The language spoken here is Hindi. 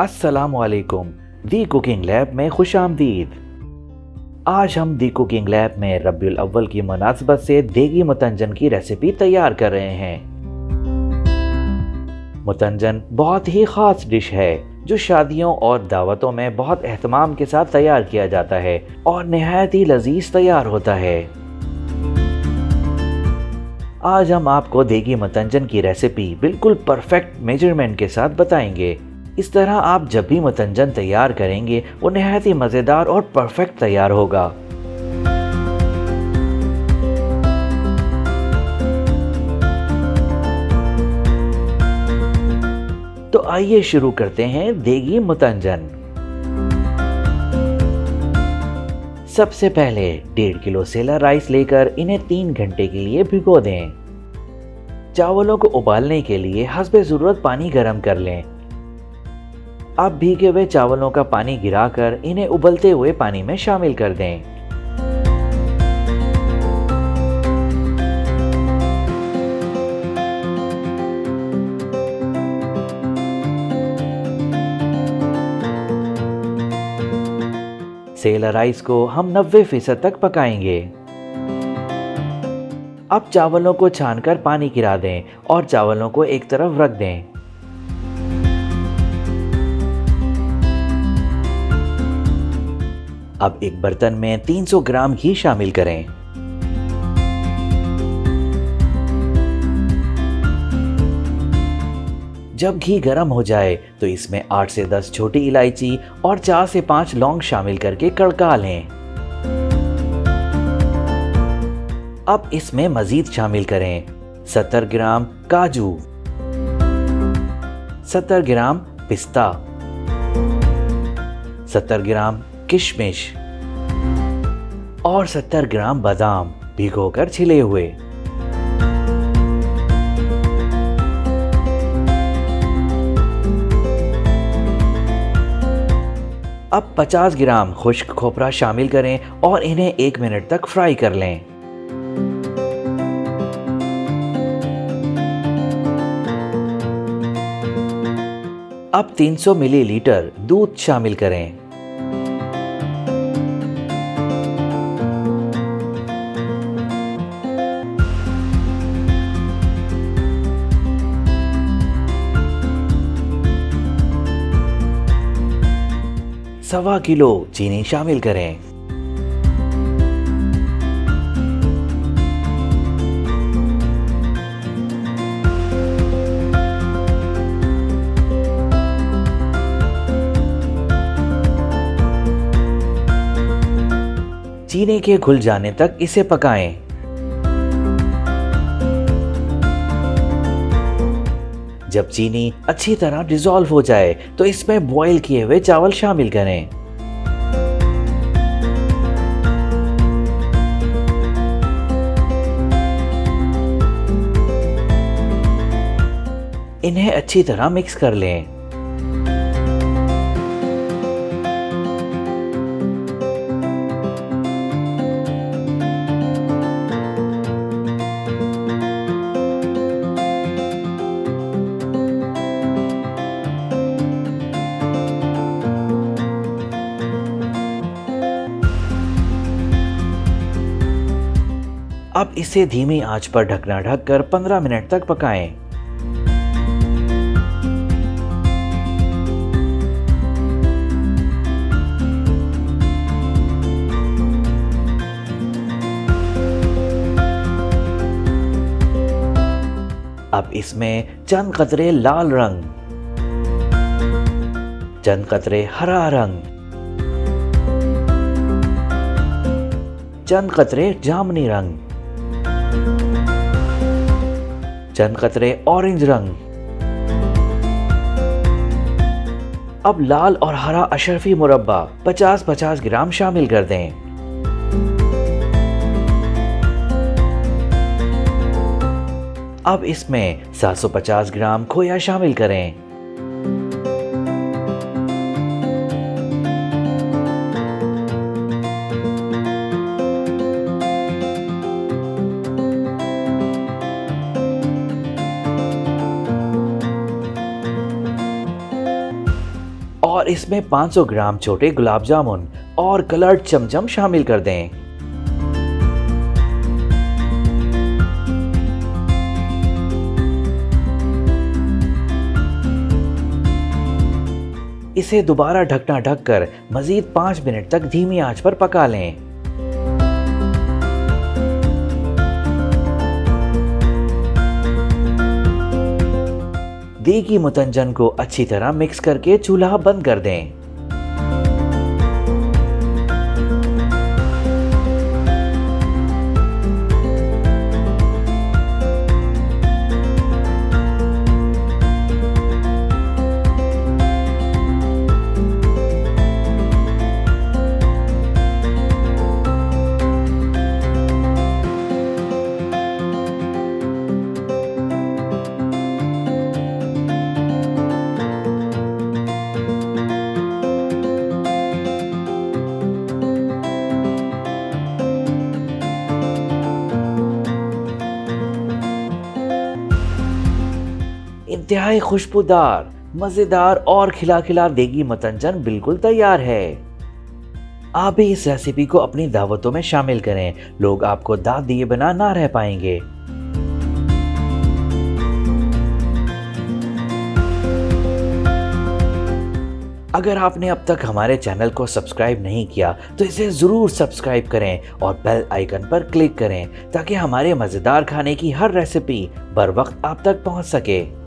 अस्सलामुअलैकुम। दी कुकिंग लैब में खुशामदीद। आज हम दी कुकिंग लैब में रब्बिउल अव्वल की मुनासबत से देगी मुतंजन की रेसिपी तैयार कर रहे हैं। मुतंजन बहुत ही खास डिश है जो शादियों और दावतों में बहुत एहतमाम के साथ तैयार किया जाता है और निहायत ही लजीज तैयार होता है। आज हम आपको देगी मुतंजन की रेसिपी बिल्कुल परफेक्ट मेजरमेंट के साथ बताएंगे। इस तरह आप जब भी मुतंजन तैयार करेंगे वो निहायत ही मज़ेदार और परफेक्ट तैयार होगा। तो आइए शुरू करते हैं देगी मुतंजन। सबसे पहले 1.5 किलो सेला राइस लेकर इन्हें 3 घंटे के लिए भिगो दें। चावलों को उबालने के लिए हस्बे ज़रूरत पानी गर्म कर लें। अब भीगे हुए चावलों का पानी गिराकर इन्हें उबलते हुए पानी में शामिल कर दें। सेला राइस को हम 90% तक पकाएंगे। अब चावलों को छानकर पानी गिरा दें और चावलों को एक तरफ रख दें। अब एक बर्तन में 300 ग्राम घी शामिल करें। जब घी गर्म हो जाए तो इसमें 8 से 10 छोटी इलायची और 4 से 5 लौंग शामिल करके कड़का लें। अब इसमें मजीद शामिल करें 70 ग्राम काजू, 70 ग्राम पिस्ता, 70 ग्राम किशमिश और 70 ग्राम बादाम भिगोकर छिले हुए। अब 50 ग्राम खुश्क खोपरा शामिल करें और इन्हें 1 मिनट तक फ्राई कर लें। अब 300 मिलीलीटर दूध शामिल करें। सवा किलो चीनी शामिल करें। चीनी के घुल जाने तक इसे पकाएं। जब चीनी अच्छी तरह डिसॉल्व हो जाए तो इसमें बॉईल किए हुए चावल शामिल करें। इन्हें अच्छी तरह मिक्स कर लें। अब इसे धीमी आंच पर ढकना ढककर 15 मिनट तक पकाएं। अब इसमें चंद कतरे लाल रंग, चंद कतरे हरा रंग, चंद कतरे जामुनी रंग, चंद कतरे ऑरेंज रंग। अब लाल और हरा अशरफी मुरब्बा 50-50 ग्राम शामिल कर दें। अब इसमें 750 ग्राम खोया शामिल करें। और इसमें 500 ग्राम छोटे गुलाब जामुन और कलर्ड चमचम शामिल कर दें। इसे दोबारा ढकना ढककर मजीद 5 मिनट तक धीमी आंच पर पका लें। देगी मुतंजन को अच्छी तरह मिक्स करके चूल्हा बंद कर दें। इंतहाई खुशबूदार, मजेदार और खिला खिला देगी मुतंजन बिल्कुल तैयार है। आप भी इस रेसिपी को अपनी दावतों में शामिल करें, लोग आपको दाद दिए बिना ना रह पाएंगे। अगर आपने अब तक हमारे चैनल को सब्सक्राइब नहीं किया तो इसे ज़रूर सब्सक्राइब करें और बेल आइकन पर क्लिक करें ताकि हमारे मज़ेदार खाने की हर रेसिपी बर वक्त आप तक पहुंच सके।